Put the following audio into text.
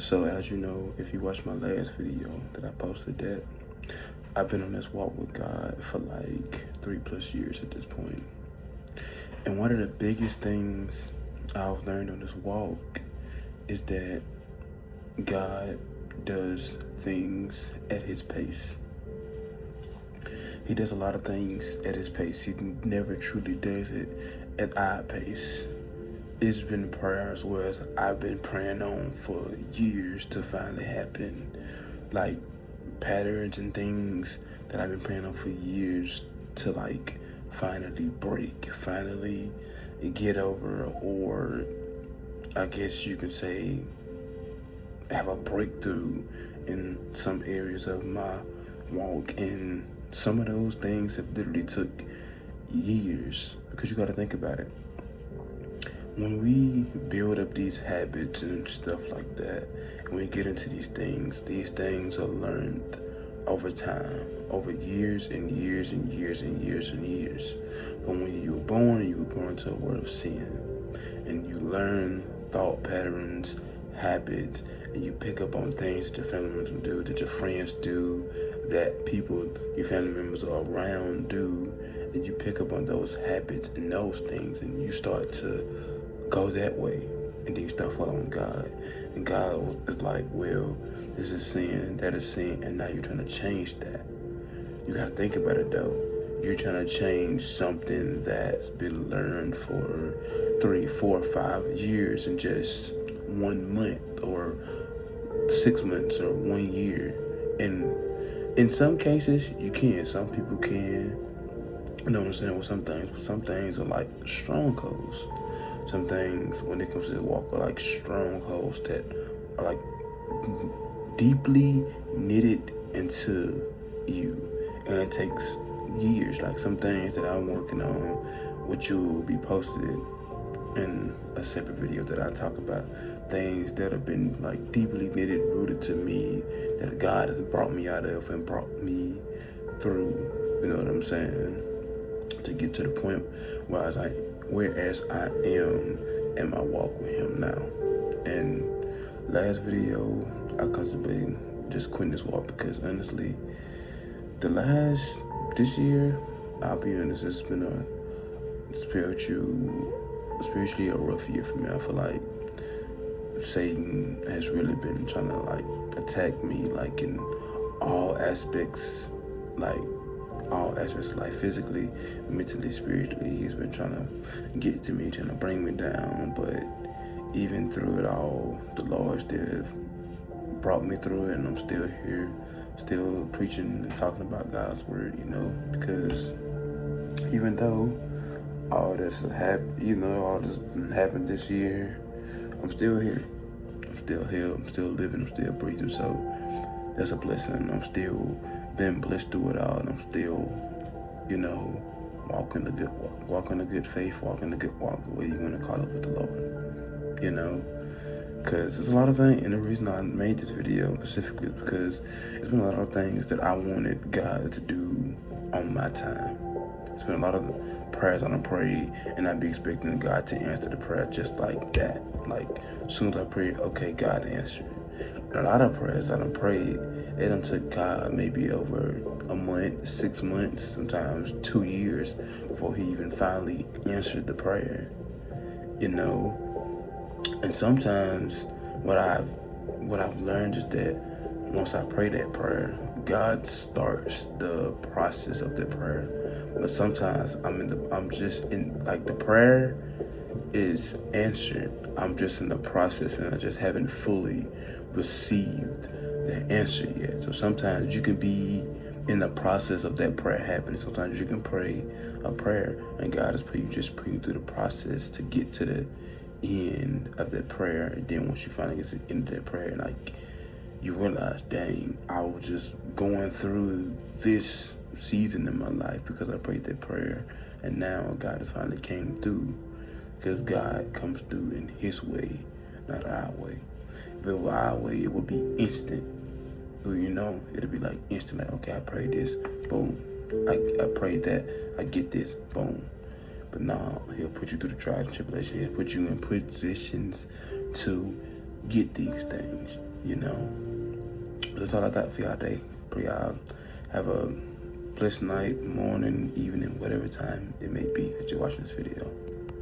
So as you know, if you watched my last video that I posted, that I've been on this walk with God for like 3+ years at this point. And one of the biggest things I've learned on this walk is that God does things at his pace. He does a lot of things at his pace. He never truly does it at our pace. It's been prayers where I've been praying on for years to finally happen. Like patterns and things that I've been praying on for years to like finally break, finally get over, or I guess you could say have a breakthrough in some areas of my walk. And some of those things have literally took years, because you got to think about it. When we build up these habits and stuff like that, and we get into these things are learned over time, over years and years and years and years and years. But when you were born to a world of sin, and you learn thought patterns, habits, and you pick up on things that your family members do, that your friends do, that people, your family members are around do, and you pick up on those habits and those things, and you start to go that way, and then you start following God. And God is like, well, this is sin, that is sin, and now you're trying to change that. You gotta think about it though. You're trying to change something that's been learned for 3, 4, 5 years in just 1 month, or 6 months, or 1 year. And in some cases, you can. Some people can. You know what I'm saying? With some things are like strongholds. Some things, when it comes to the walk, are like strongholds that are like deeply knitted into you, and it takes years. Like some things that I'm working on, which will be posted in a separate video that I talk about, things that have been like deeply knitted, rooted to me, that God has brought me out of and brought me through. You know what I'm saying? To get to the point whereas I am in my walk with him now. And last video, I contemplated just quitting this walk, because honestly, this year, I'll be honest, it's been a spiritually a rough year for me. I feel like Satan has really been trying to like attack me, like in all aspects, of life, physically, mentally, spiritually. He's been trying to get to me, trying to bring me down. But even through it all, the Lord still brought me through it, and I'm still here, still preaching and talking about God's word, because even though all this happened this year, I'm still here. I'm still here, I'm still living, I'm still breathing. So that's a blessing. I'm still been blessed through it all, and I'm still, walking the good walk, walking the good faith, walking the good walk, the way you want to call it, with the Lord, because there's a lot of things, and the reason I made this video specifically is because it's been a lot of things that I wanted God to do on my time. It's been a lot of prayers I done prayed, and I be expecting God to answer the prayer just like that. Like, as soon as I prayed, okay, God answered. And a lot of prayers I done prayed, it done took God maybe over a month, 6 months, sometimes 2 years before he even finally answered the prayer, And sometimes what I've learned is that once I pray that prayer, God starts the process of the prayer. But sometimes I'm just in, like, the prayer is answered. I'm just in the process, and I just haven't fully received the answer yet. So sometimes you can be in the process of that prayer happening. Sometimes you can pray a prayer, and God is putting you through the process to get to the end of that prayer. And then once you finally get to the end of that prayer, like, you realize, dang, I was just going through this season in my life because I prayed that prayer, and now God has finally came through, because God comes through in his way, not our way. If it were our way, it would be instant. It'd be like instant, like, okay, I prayed this, boom. I prayed that, I get this, boom. But nah, he'll put you through the trials and tribulation. He'll put you in positions to get these things, you know. But that's all I got for y'all today. Pray y'all have a blessed night, morning, evening, whatever time it may be that you're watching this video.